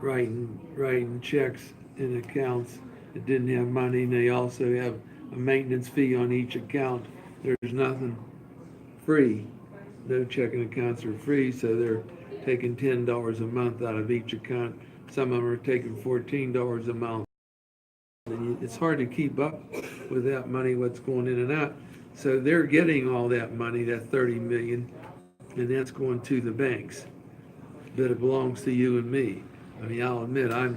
writing checks in accounts that didn't have money, and they also have a maintenance fee on each account. There's nothing free. No checking accounts are free, so they're taking $10 a month out of each account. Some of them are taking $14 a month. And it's hard to keep up with that money, what's going in and out. So they're getting all that money, that 30 million, and that's going to the banks. But it belongs to you and me. I mean, I'll admit I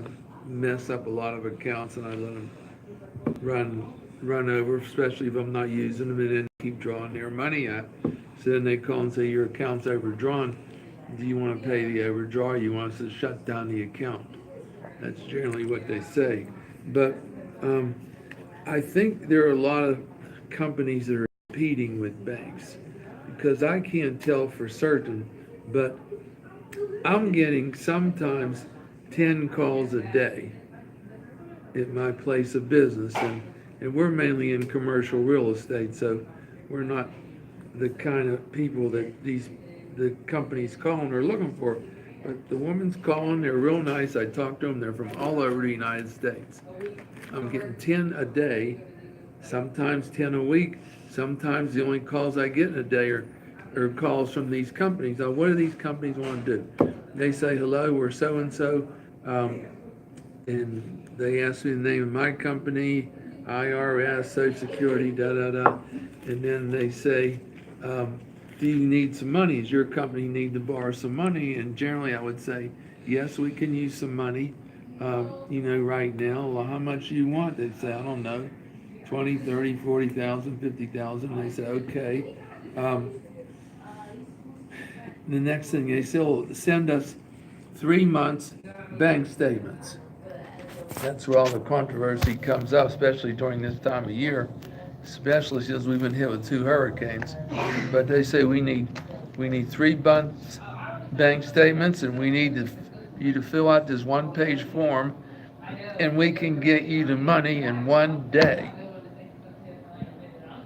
mess up a lot of accounts and I let them run over, especially if I'm not using them, and then keep drawing their money out. So then they call and say your account's overdrawn. Do you want to pay the overdraw? You want us to shut down the account? That's generally what they say. But I think there are a lot of companies that are competing with banks because I can't tell for certain, but I'm getting sometimes 10 calls a day at my place of business, and we're mainly in commercial real estate, so we're not the kind of people that the companies calling are looking for. But the woman's calling, they're real nice. I talk to them, they're from all over the United States. I'm getting 10 a day, sometimes 10 a week. Sometimes the only calls I get in a day are calls from these companies. Now, what do these companies want to do? They say, hello, we're so-and-so, and they ask me the name of my company, IRS, Social Security, da-da-da, and then they say, do you need some money? Does your company need to borrow some money? And generally I would say, yes, we can use some money, right now. Well, how much do you want? They'd say, I don't know, 20, 30, 40,000, 50,000. And they say, okay. The next thing they say, well, send us 3 months bank statements. That's where all the controversy comes up, especially during this time of year, especially since we've been hit with 2 hurricanes. But they say we need 3 months bank statements, and we need you to fill out this 1-page form, and we can get you the money in 1 day.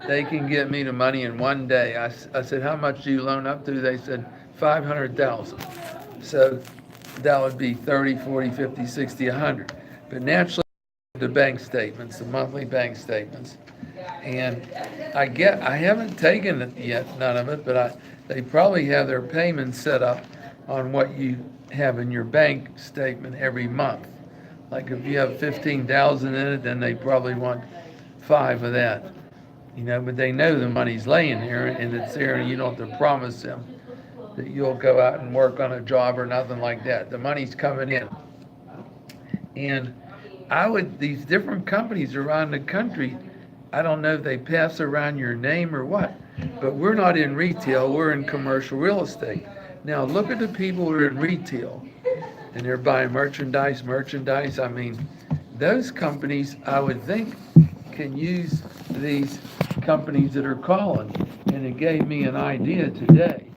They can get me the money in 1 day. I said, how much do you loan up to? They said 500,000. So that would be 30, 40, 50, 60, 100. But naturally, the bank statements, the monthly bank statements, and I haven't taken it yet, none of it, but they probably have their payments set up on what you have in your bank statement every month. Like if you have 15,000 in it, then they probably want 5 of that. But they know the money's laying there and it's there, and you don't have to promise them that you'll go out and work on a job or nothing like that. The money's coming in. And these different companies around the country, I don't know if they pass around your name or what, but we're not in retail, we're in commercial real estate. Now look at the people who are in retail and they're buying merchandise. I mean, those companies, I would think, can use these companies that are calling. And it gave me an idea today,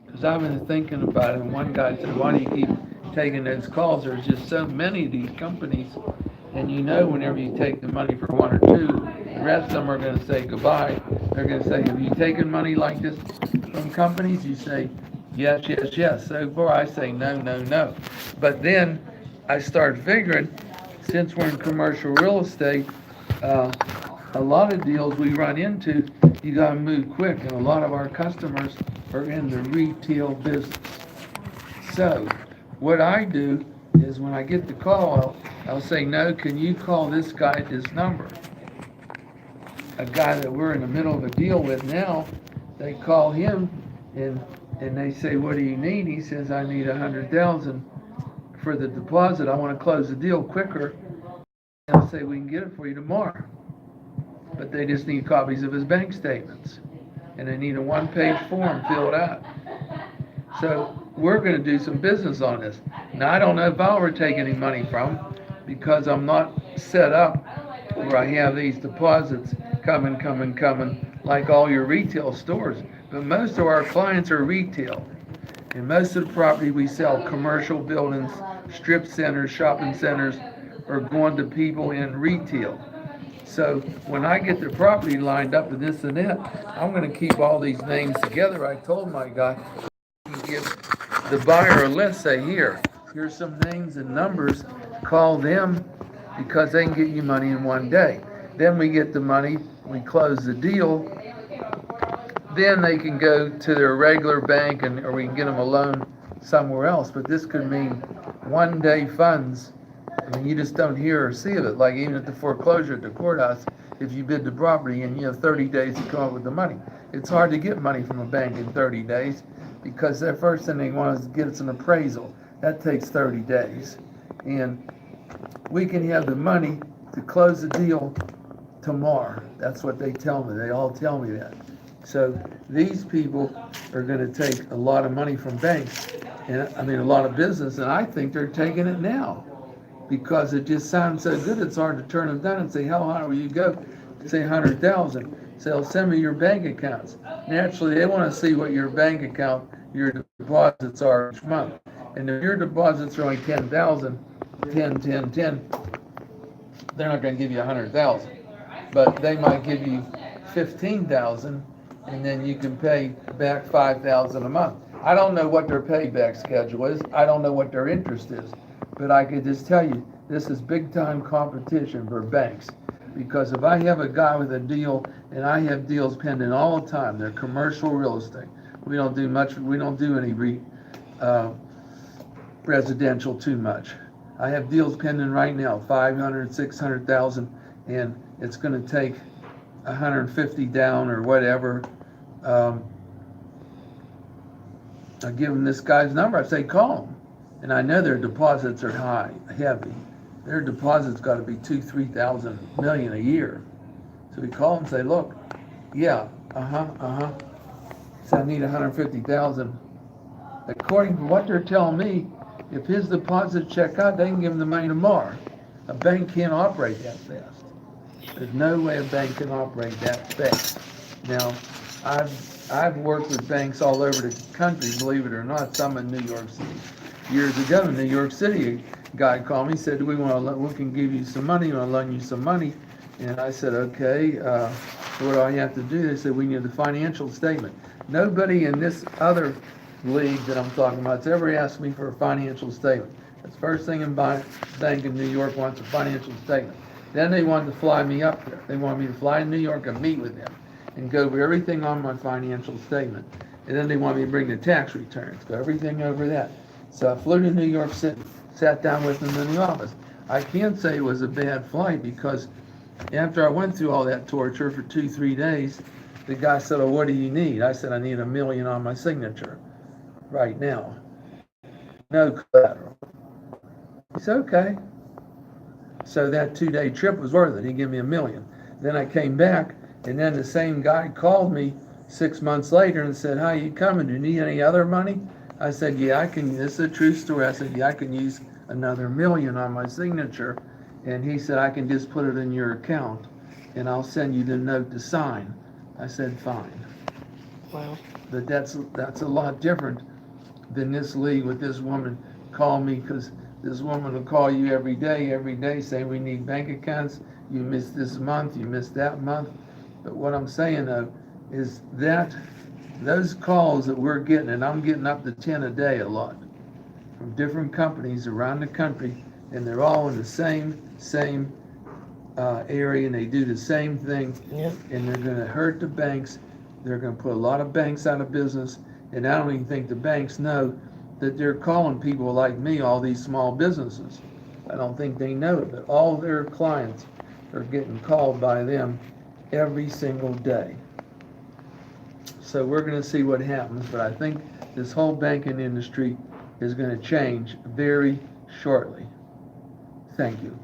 because I've been thinking about it, and one guy said, why do you keep taking those calls? There's just so many of these companies, and whenever you take the money for 1 or 2, the rest of them are going to say goodbye. They're going to say, have you taken money like this from companies? You say, yes, yes, yes. So far I say no, no, no. But then I start figuring, since we're in commercial real estate, a lot of deals we run into, you got to move quick, and a lot of our customers are in the retail business. So what I do is when I get the call, I'll say, no, can you call this guy at this number? A guy that we're in the middle of a deal with now, they call him and they say, what do you need? He says, I need 100,000 for the deposit. I want to close the deal quicker. And I'll say, we can get it for you tomorrow. But they just need copies of his bank statements. And they need a 1-page form filled out. So we're going to do some business on this. Now, I don't know if I'll ever take any money from, because I'm not set up where I have these deposits coming, like all your retail stores. But most of our clients are retail. And most of the property we sell, commercial buildings, strip centers, shopping centers, are going to people in retail. So when I get the property lined up and this and that, I'm going to keep all these names together. I told my guy, give the buyer a list, say, here, Here's some names and numbers. Call them because they can get you money in one day. Then we get the money, we close the deal. Then they can go to their regular bank or we can get them a loan somewhere else. But this could mean one day funds. I mean, you just don't hear or see of it. Like even at the foreclosure at the courthouse, if you bid the property and you have 30 days to come up with the money, it's hard to get money from a bank in 30 days because their first thing they want is to get us an appraisal. That takes 30 days. And we can have the money to close the deal tomorrow. That's what they tell me. They all tell me that. So these people are going to take a lot of money from banks, and I mean a lot of business, and I think they're taking it now because it just sounds so good. It's hard to turn them down and say, how high will you go? Say 100,000. Say, well, send me your bank accounts. Naturally, they want to see what your bank account, your deposits are each month. And if your deposits are only 10,000, 10, they're not going to give you 100,000, but they might give you 15,000, and then you can pay back 5,000 a month. I don't know what their payback schedule is. I don't know what their interest is, but I could just tell you this is big time competition for banks. Because if I have a guy with a deal, and I have deals pending all the time, they're commercial real estate. We don't do much. We don't do any residential too much. I have deals pending right now, 500, 600,000, and it's going to take 150 down or whatever. I give them this guy's number. I say, call him. And I know their deposits are heavy. Their deposits got to be 2,000-3,000 million a year. So we call him and say, look, yeah, So I need 150,000. According to what they're telling me, if his deposits check out, they can give him the money tomorrow. A bank can't operate that fast. There's no way a bank can operate that fast. Now, I've worked with banks all over the country, believe it or not, some in New York City. Years ago in New York City, a guy called me, said, we can give you some money, we want to loan you some money. And I said, okay, what do I have to do? They said, we need the financial statement. Nobody in this other league that I'm talking about has ever asked me for a financial statement. That's the first thing in bank in New York wants a financial statement. Then they wanted to fly me up there. They wanted me to fly to New York and meet with them and go over everything on my financial statement. And then they wanted me to bring the tax returns, go everything over that. So I flew to New York City, sat down with them in the office. I can't say it was a bad flight because after I went through all that torture for 2-3 days, the guy said, well, what do you need? I said, I need $1 million on my signature right now. No collateral. He said, okay. So that 2-day trip was worth it. He gave me $1 million. Then I came back, and then the same guy called me 6 months later and said, how you coming? Do you need any other money? I said, yeah, I can. This is a true story. I said, yeah, I can use another $1 million on my signature. And he said, I can just put it in your account, and I'll send you the note to sign. I said, fine. Wow. But that's a lot different than this league with this woman call me, because this woman will call you every day saying we need bank accounts, you missed this month, you missed that month. But what I'm saying though is that those calls that we're getting, and I'm getting up to 10 a day a lot, from different companies around the country, and they're all in the same area, and they do the same thing. Yep. And they're going to hurt the banks. They're going to put a lot of banks out of business, and I don't even think the banks know that they're calling people like me, all these small businesses. I don't think they know it, but all their clients are getting called by them every single day. So we're going to see what happens, but I think this whole banking industry is going to change very shortly. Thank you.